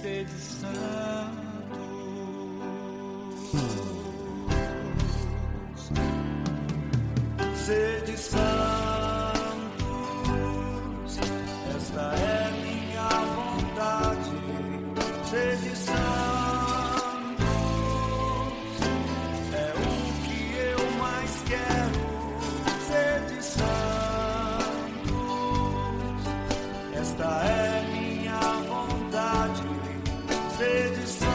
Sede santos, sede santos, esta é minha vontade. Sede santos, é o que eu mais quero. Sede santos, esta é minha vontade. Sede santos,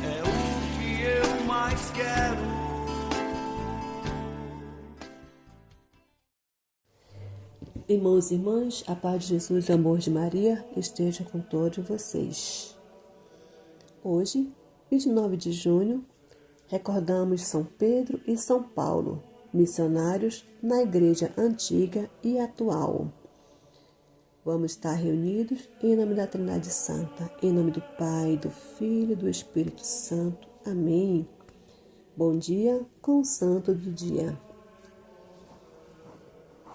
é o que eu mais quero. Irmãos e irmãs, a paz de Jesus e o amor de Maria esteja com todos vocês. Hoje, 29 de junho, recordamos São Pedro e São Paulo, missionários na Igreja Antiga e Atual. Vamos estar reunidos em nome da Trindade Santa, em nome do Pai, do Filho e do Espírito Santo. Amém. Bom dia com o Santo do Dia.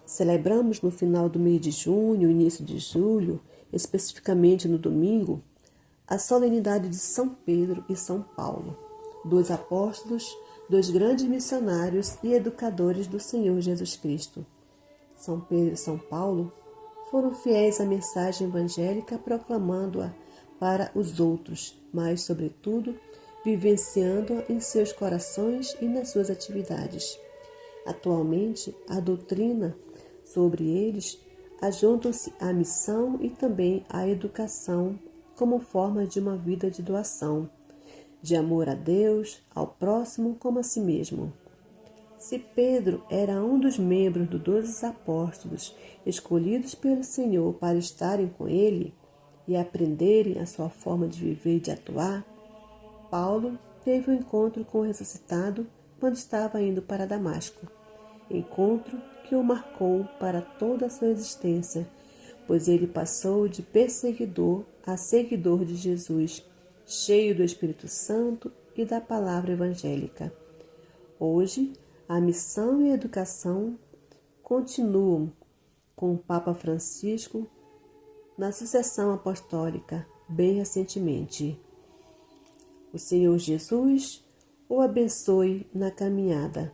Celebramos no final do mês de junho, início de julho, especificamente no domingo, a solenidade de São Pedro e São Paulo, dois apóstolos, dois grandes missionários e educadores do Senhor Jesus Cristo. São Pedro e São Paulo foram fiéis à mensagem evangélica, proclamando-a para os outros, mas, sobretudo, vivenciando-a em seus corações e nas suas atividades. Atualmente, a doutrina sobre eles ajuntam-se à missão e também à educação como forma de uma vida de doação, de amor a Deus, ao próximo como a si mesmo. Se Pedro era um dos membros dos 12 apóstolos escolhidos pelo Senhor para estarem com ele e aprenderem a sua forma de viver e de atuar, Paulo teve um encontro com o ressuscitado quando estava indo para Damasco. Encontro que o marcou para toda a sua existência, pois ele passou de perseguidor a seguidor de Jesus, cheio do Espírito Santo e da palavra evangélica. Hoje, a missão e a educação continuam com o Papa Francisco na sucessão apostólica, bem recentemente. O Senhor Jesus o abençoe na caminhada.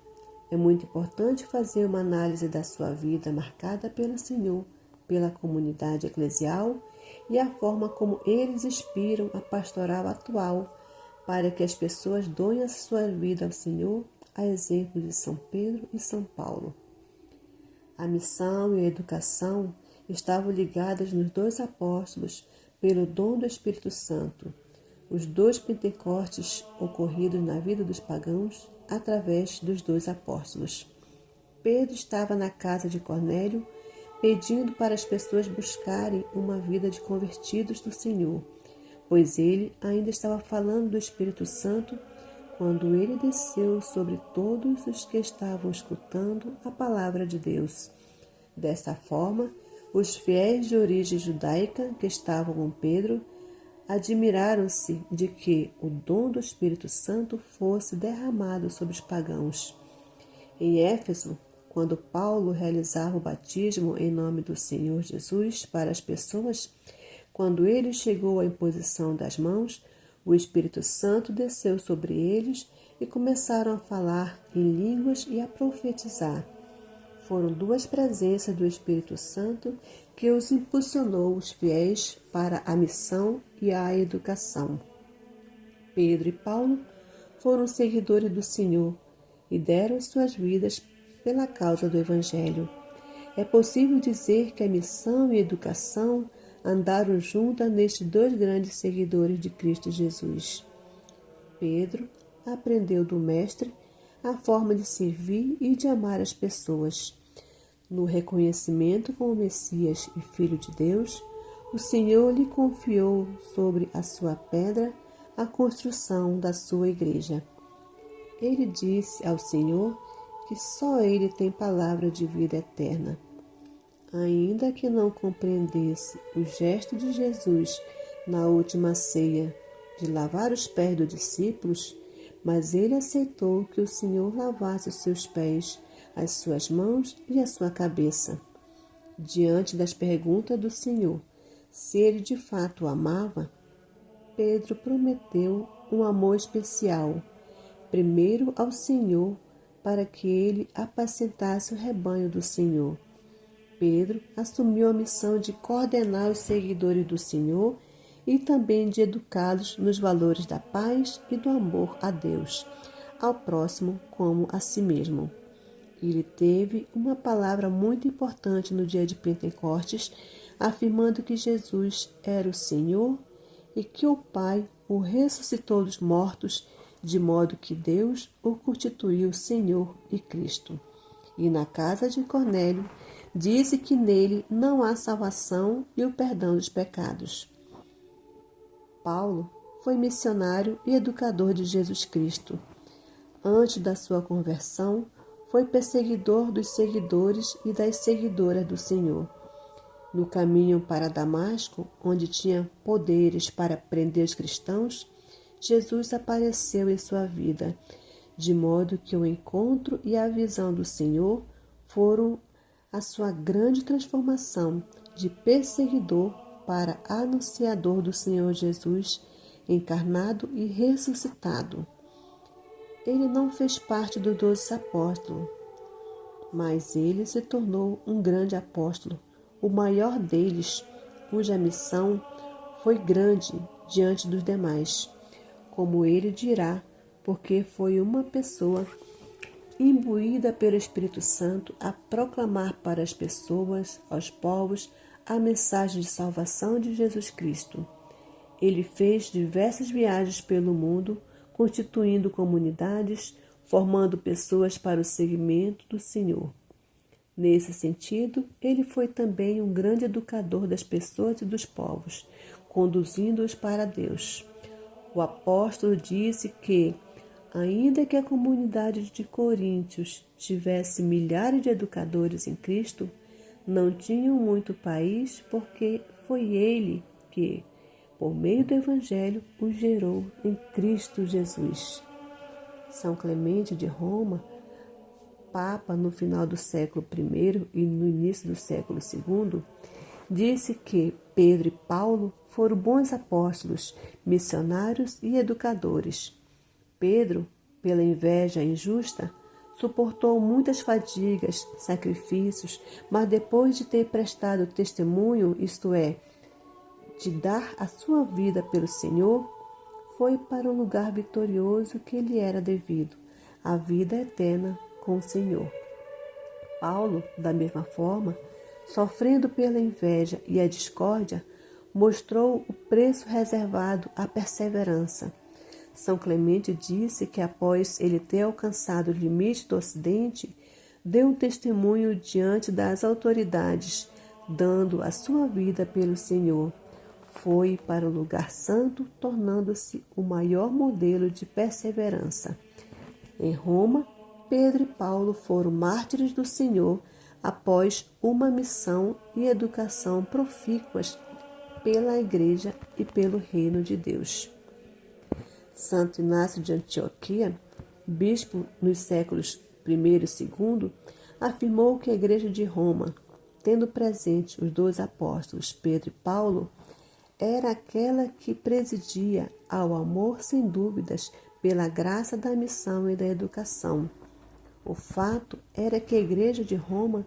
É muito importante fazer uma análise da sua vida marcada pelo Senhor, pela comunidade eclesial e a forma como eles inspiram a pastoral atual para que as pessoas doem a sua vida ao Senhor, a exemplo de São Pedro e São Paulo. A missão e a educação estavam ligadas nos dois apóstolos pelo dom do Espírito Santo, os dois Pentecostes ocorridos na vida dos pagãos através dos dois apóstolos. Pedro estava na casa de Cornélio, pedindo para as pessoas buscarem uma vida de convertidos do Senhor, pois ele ainda estava falando do Espírito Santo quando ele desceu sobre todos os que estavam escutando a palavra de Deus. Desta forma, os fiéis de origem judaica que estavam com Pedro admiraram-se de que o dom do Espírito Santo fosse derramado sobre os pagãos. Em Éfeso, quando Paulo realizava o batismo em nome do Senhor Jesus para as pessoas, quando ele chegou à imposição das mãos, o Espírito Santo desceu sobre eles e começaram a falar em línguas e a profetizar. Foram duas presenças do Espírito Santo que os impulsionou os fiéis para a missão e a educação. Pedro e Paulo foram seguidores do Senhor e deram suas vidas pela causa do Evangelho. É possível dizer que a missão e a educação andaram juntas nestes dois grandes seguidores de Cristo Jesus. Pedro aprendeu do Mestre a forma de servir e de amar as pessoas. No reconhecimento como Messias e Filho de Deus, o Senhor lhe confiou sobre a sua pedra a construção da sua igreja. Ele disse ao Senhor que só Ele tem palavra de vida eterna. Ainda que não compreendesse o gesto de Jesus na última ceia de lavar os pés dos discípulos, mas ele aceitou que o Senhor lavasse os seus pés, as suas mãos e a sua cabeça. Diante das perguntas do Senhor, Se ele de fato o amava, Pedro prometeu um amor especial, primeiro ao Senhor, para que ele apacentasse o rebanho do Senhor. Pedro assumiu a missão de coordenar os seguidores do Senhor e também de educá-los nos valores da paz e do amor a Deus, ao próximo como a si mesmo. Ele teve uma palavra muito importante no dia de Pentecostes, afirmando que Jesus era o Senhor e que o Pai o ressuscitou dos mortos, de modo que Deus o constituiu Senhor e Cristo. E na casa de Cornélio, disse que nele não há salvação e o perdão dos pecados. Paulo foi missionário e educador de Jesus Cristo. Antes da sua conversão, foi perseguidor dos seguidores e das seguidoras do Senhor. No caminho para Damasco, onde tinha poderes para prender os cristãos, Jesus apareceu em sua vida, de modo que o encontro e a visão do Senhor foram a sua grande transformação de perseguidor para anunciador do Senhor Jesus, encarnado e ressuscitado. Ele não fez parte dos 12 apóstolos, mas ele se tornou um grande apóstolo, o maior deles, cuja missão foi grande diante dos demais, como ele dirá, porque foi uma pessoa imbuída pelo Espírito Santo a proclamar para as pessoas, aos povos, a mensagem de salvação de Jesus Cristo. Ele fez diversas viagens pelo mundo, constituindo comunidades, formando pessoas para o seguimento do Senhor. Nesse sentido, ele foi também um grande educador das pessoas e dos povos, conduzindo-os para Deus. O apóstolo disse que, ainda que a comunidade de Coríntios tivesse milhares de educadores em Cristo, não tinham muito país, porque foi ele que, por meio do Evangelho, os gerou em Cristo Jesus. São Clemente de Roma, Papa no final do século I e no início do século II, disse que Pedro e Paulo foram bons apóstolos, missionários e educadores. Pedro, pela inveja injusta, suportou muitas fadigas, sacrifícios, mas depois de ter prestado testemunho, isto é, de dar a sua vida pelo Senhor, foi para o lugar vitorioso que lhe era devido, a vida eterna com o Senhor. Paulo, da mesma forma, sofrendo pela inveja e a discórdia, mostrou o preço reservado à perseverança. São Clemente disse que após ele ter alcançado o limite do Ocidente, deu um testemunho diante das autoridades, dando a sua vida pelo Senhor. Foi para o lugar santo, tornando-se o maior modelo de perseverança. Em Roma, Pedro e Paulo foram mártires do Senhor após uma missão e educação profícuas pela Igreja e pelo Reino de Deus. Santo Inácio de Antioquia, bispo nos séculos I e II, afirmou que a Igreja de Roma, tendo presente os 12 apóstolos Pedro e Paulo, era aquela que presidia ao amor sem dúvidas pela graça da missão e da educação. O fato era que a Igreja de Roma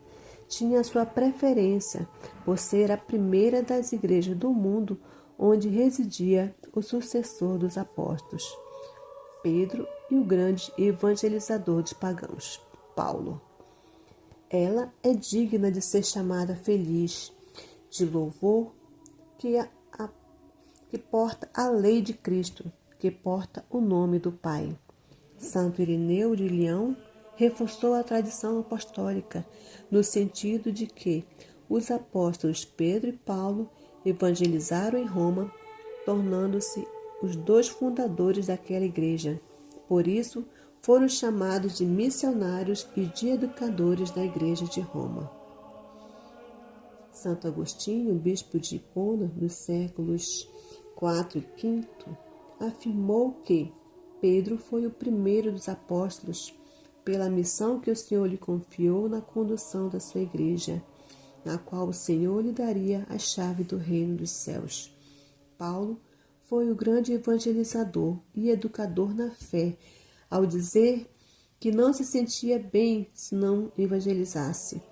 tinha sua preferência por ser a primeira das igrejas do mundo onde residia o sucessor dos apóstolos, Pedro, e o grande evangelizador dos pagãos, Paulo. Ela é digna de ser chamada feliz, de louvor, que porta a lei de Cristo, que porta o nome do Pai. Santo Irineu de Leão reforçou a tradição apostólica, no sentido de que os apóstolos Pedro e Paulo evangelizaram em Roma, tornando-se os 2 fundadores daquela igreja. Por isso, foram chamados de missionários e de educadores da Igreja de Roma. Santo Agostinho, bispo de Hipona, nos séculos IV e V, afirmou que Pedro foi o primeiro dos apóstolos pela missão que o Senhor lhe confiou na condução da sua igreja. na qual o Senhor lhe daria a chave do reino dos céus. Paulo foi o grande evangelizador e educador na fé, ao dizer que não se sentia bem se não evangelizasse.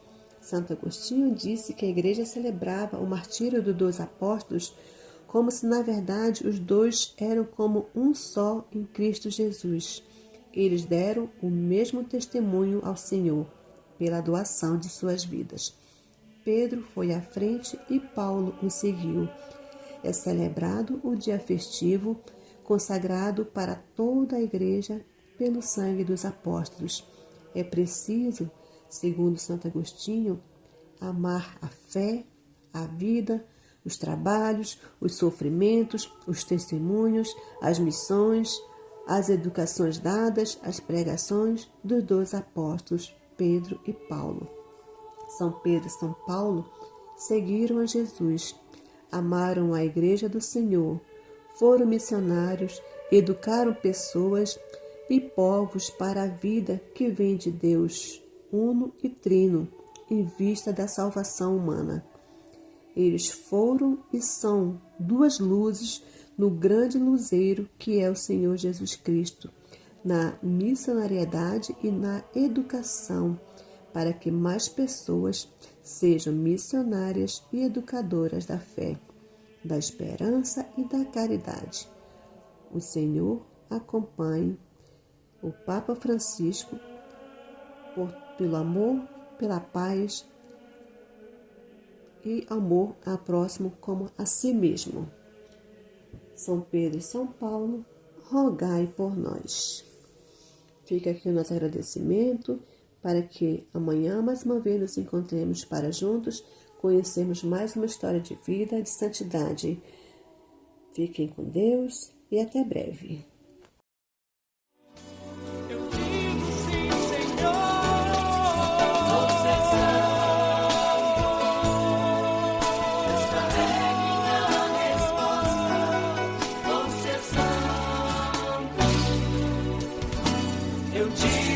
Santo Agostinho disse que a igreja celebrava o martírio dos 2 apóstolos como se, na verdade, os dois eram como um só em Cristo Jesus. Eles deram o mesmo testemunho ao Senhor, pela doação de suas vidas. Pedro foi à frente e Paulo o seguiu. É celebrado o dia festivo, consagrado para toda a igreja pelo sangue dos apóstolos. É preciso, segundo Santo Agostinho, amar a fé, a vida, os trabalhos, os sofrimentos, os testemunhos, as missões, as educações dadas, as pregações dos 2 apóstolos, Pedro e Paulo. São Pedro e São Paulo seguiram a Jesus, amaram a Igreja do Senhor, foram missionários, educaram pessoas e povos para a vida que vem de Deus, uno e trino, em vista da salvação humana. Eles foram e são 2 luzes no grande luzeiro que é o Senhor Jesus Cristo, na missionariedade e na educação, para que mais pessoas sejam missionárias e educadoras da fé, da esperança e da caridade. O Senhor acompanhe o Papa Francisco pelo amor, pela paz e amor ao próximo como a si mesmo. São Pedro e São Paulo, rogai por nós. Fica aqui o nosso agradecimento para que amanhã mais uma vez nos encontremos para juntos conhecermos mais uma história de vida, de santidade. Fiquem com Deus e até breve. Eu digo sim, Senhor. Você esta é minha resposta. Você santo. Eu digo